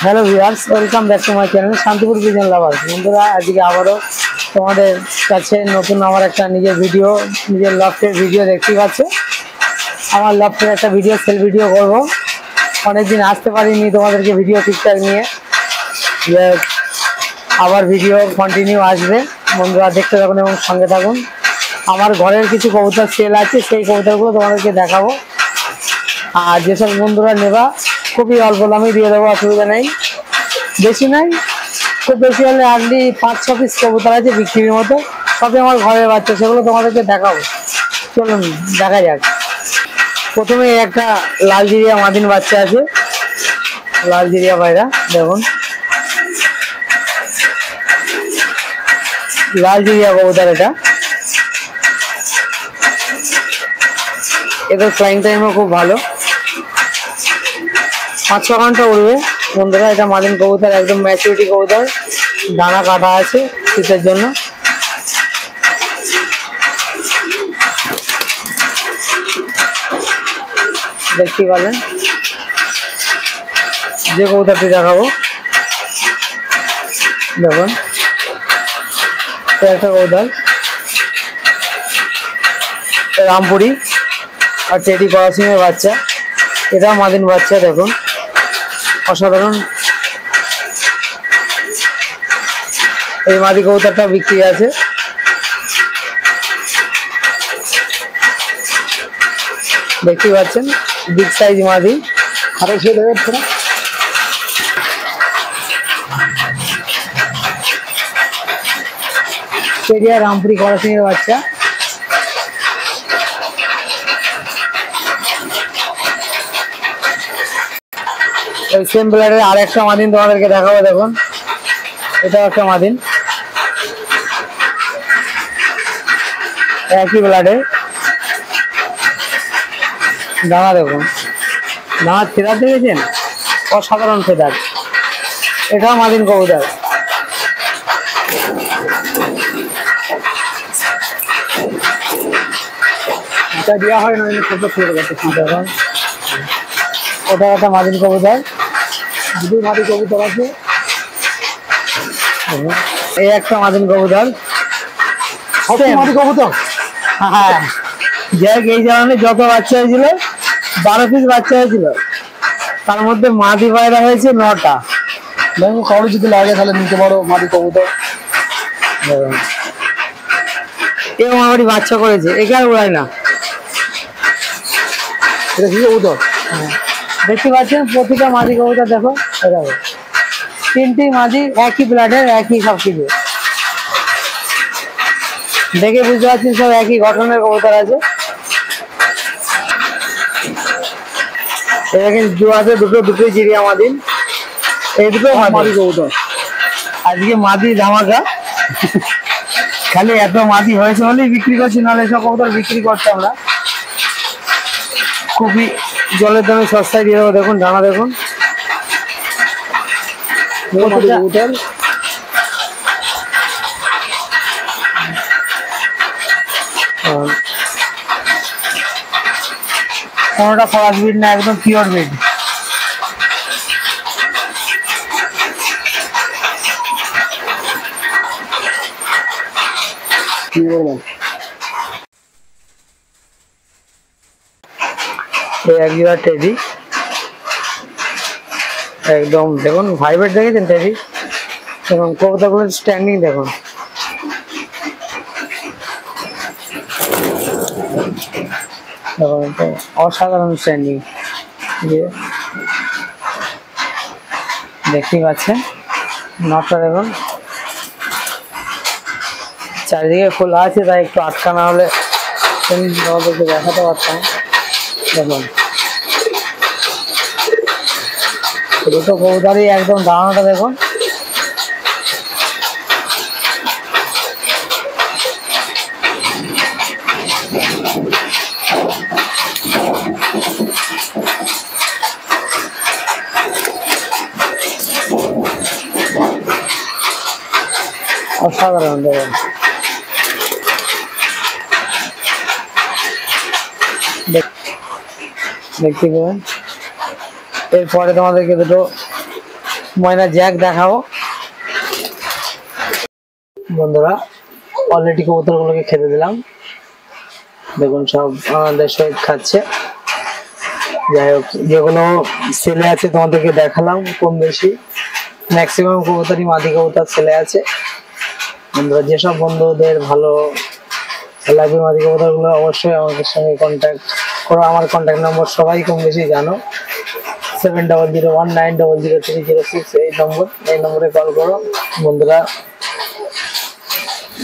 Hello viewers welcome back to my channel Shantipur pigeon lovers. বন্ধুরা আজকে আবারও তোমাদের কাছে নতুন আমার একটা নিজের লফটের ভিডিও দেখতে পাচ্ছ। আমার লফটের একটা সেল ভিডিও করব। অনেকদিন আসতে পারিনি তোমাদেরকে ভিডিও ঠিকঠাক নিয়ে, আবার ভিডিও কন্টিনিউ আসবে। বন্ধুরা দেখতে থাকুন এবং সঙ্গে থাকুন। আমার ঘরের কিছু কবুতর সেল আছে, সেই কবুতরগুলো তোমাদেরকে দেখাবো। আর যেসব বন্ধুরা নেবা খুবই অল্প দামে দিয়ে দেবো, অসুবিধা নেই। বেশি নাই, খুব বেশি হলে আনলি 5-6 পিস কবুতর আছে বিক্রির মতো, সবই আমার ঘরের বাচ্চা, সেগুলো তোমাদেরকে দেখাবো। চলুন দেখা যাক। প্রথমে একটা লালজিরিয়া মাদিন বাচ্চা আছে, লালজিরিয়া পায়রা। দেখুন লালজিরিয়া কবুতর, এটা ফ্লাইং টাইমও খুব ভালো, 5-6 ঘন্টা উড়বে। বন্ধুরা এটা মাদিন কবুতর, একদম ম্যাচুরিটি কবুতর, দানা কাটা আছে শীতের জন্য। দেখতে পারেন যে কবুতরটি দেখাবো, দেখুন একটা কবুতর রামপুরি আর টেডি ক্রসিং এর বাচ্চা, এটা মাদিন বাচ্চা। দেখুন অসাধারণ এই মাদি কবুতরটা বিক্রি আছে। দেখতে পাচ্ছেন বিগ সাইজ মাদি। আরো সে দেবে থোড়া পেরিয়া রামপুরি ক্রসিং এর বাচ্চা। ওই সেম ব্লাডের আর একটা মাদিন তোমাদেরকে দেখাবো। দেখুন এটা একটা মাদিন, একই ব্লাডের। দানা দেখুন, দানার ফেদার দেখেছেন, অসাধারণ ফেদার। এটাও মাদিন কবুতর। এটা দেওয়া হয় না, ছোট ছোট দেখুন। ওটা একটা মাদিন কবুতর, দুটো মাদি কবুতর আছে। এই একটা মাদিন কবুতর, মাদি কবুতর। হ্যাঁ, যাই এই জানানে যত বাচ্চা হয়েছিল 12 পিস বাচ্চা হয়েছিল, তার মধ্যে মাদি পায়রা হয়েছে 9টা। দেখো কারো যদি লাগে তাহলে নিতে পারো মাদি কবুতর। এরকম আমারই বাচ্চা করেছে, এখানে উড়ায় না। এটা কি কবুতর? দেখতে পাচ্ছেন প্রতিটা মাদি কবুতর, দেখো এভাবে 3টি মাদি, একই ব্লাডের, একই সব কিছু। দেখে বুঝতে পারছেন সব একই গঠনের কবুতর আছে। দুটোই জিরিয়া মাদিন, এই দুটো মাদি কবুতর। আজকে মাদি ধামাকা, খালি এত মাদি হয়েছে বলেই বিক্রি করছি, নাহলে এসব কবুতর বিক্রি করতাম না। খুবই জলের দামে সস্তায় দিয়ে দেবো। দেখুন দানা দেখুন, কবুতর কোনোটা ফরাস বিট না, একদম পিওর বিট। একজোড়া টেডি, একদম দেখুন ভাইব্রেট দেখেছেন টেডি, এবং কবুতরগুলো স্ট্যান্ডিং দেখুন। অসাধারণ স্ট্যান্ডিং, দেখতে পাচ্ছেন। নটটা দেখুন, চারিদিকে খোলা আছে, তাই একটু আটকানো হলে আমাদেরকে দেখাতে পারতাম। দেখুন দুটো কবুতরই একদম দাঁড়ানোটা দেখুন। অসাধারণ দেখুন। দেখতে পাবেন। এরপরে তোমাদেরকে দুটো ময়না জ্যাক দেখাবো। বন্ধুরা অলরেডি কবুতরগুলোকে খেতে দিলাম, দেখুন সব আমাদের সহিত খাচ্ছে। যাই হোক, যেগুলো ছেলে আছে তোমাদেরকে দেখালাম কম বেশি, ম্যাক্সিমাম কবুতরই মাদি কবুতর ছেলে আছে। বন্ধুরা যেসব বন্ধুদের ভালো লাগবে মাদি কবুতর গুলো অবশ্যই আমাদের সঙ্গে কন্ট্যাক্ট করো। আমার কন্ট্যাক্ট নম্বর সবাই কম বেশি জানো, 7001900306 এই নম্বরে কল করো। বন্ধুরা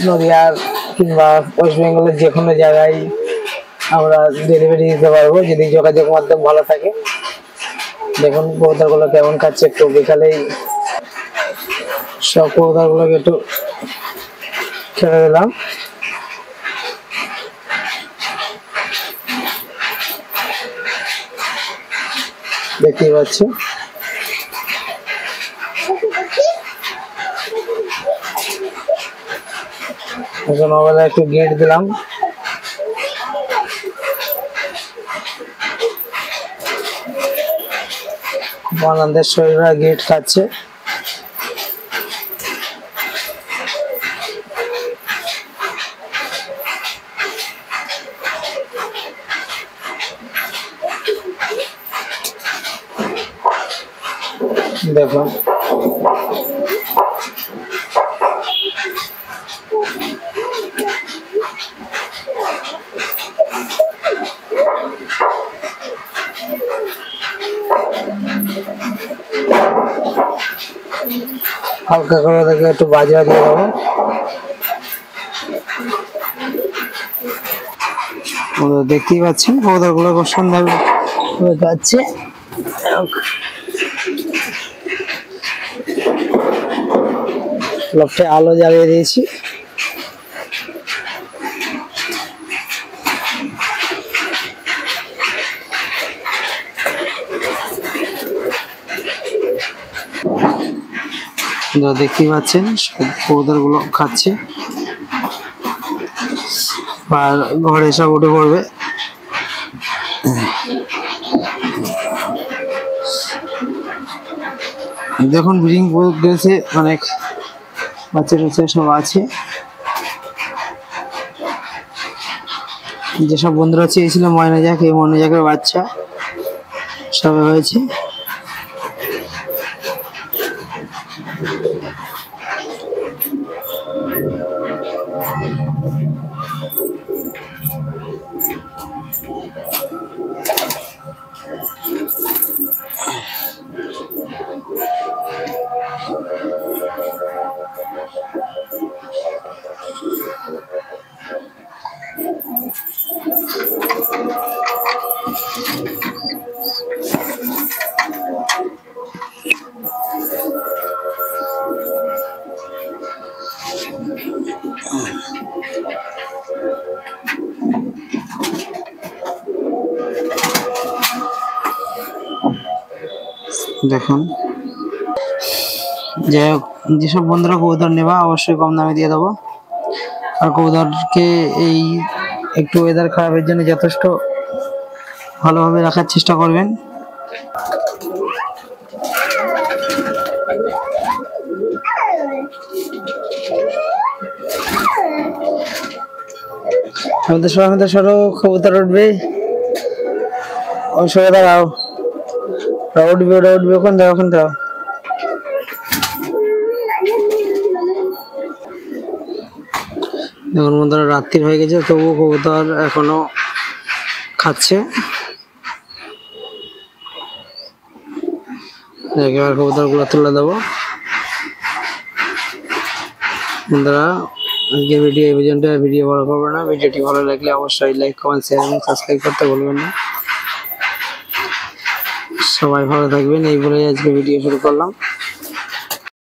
নদিয়ার কিংবা ওয়েস্ট বেঙ্গলের যে কোনো জায়গায় আমরা ডেলিভারি দিতে পারবো যদি যোগাযোগ মাধ্যম ভালো থাকে। দেখুন কবুতর গুলো কেমন খাচ্ছে, একটু বিকালেই সব কবুতর গুলোকে একটু খেলে দিলাম। দেখতেই পাচ্ছি এখন মোবাইলে একটু গেট দিলাম। বাংলাদেশ শরীররা গেট খাচ্ছে। দেখুন হালকা করে দেখে একটু বাজরা দিয়ে দেবো। দেখতেই পাচ্ছেন কবুতর গুলো খুব সুন্দর খাচ্ছে। লফটে আলো জ্বালিয়ে দিয়েছি। দেখতেই পাচ্ছেন কবুতর গুলো খাচ্ছে আর ঘরে সব উঠে পড়বে। দেখুন ব্রিডিং গেছে, অনেক বাচ্চা টাচ্চা সব আছে। যেসব বন্ধুরা চেয়েছিল ময়না জ্যাক, এই ময়না জ্যাকের বাচ্চা সবে হয়েছে। দেখুন যাই হোক, যেসব বন্ধুরা কবুতর নেবা অবশ্যই কম দামে দিয়ে দেবো। আর কবুতরকে এই একটু ওয়েদার খারাপের জন্য যথেষ্ট ভালোভাবে রাখার চেষ্টা করবেন। আমাদের সরো কবুতর উঠবে, ওই সরে দাঁড়াও, উঠবে ওখান দাও। দেখুন বন্ধুরা রাত্রি হয়ে গেছে, তবুও কবুতর এখনো খাচ্ছে। এবার কবুতর গুলো তুলে দেবো। বন্ধুরা আজকে ভিডিও এই পর্যন্ত, ভিডিও বড় করবো না। ভিডিওটি ভালো লাগলে অবশ্যই লাইক, কমেন্ট, শেয়ার এবং সাবস্ক্রাইব করতে ভুলবেন না। সবাই ভালো থাকবেন এই বলে আজকে ভিডিও শুরু করলাম।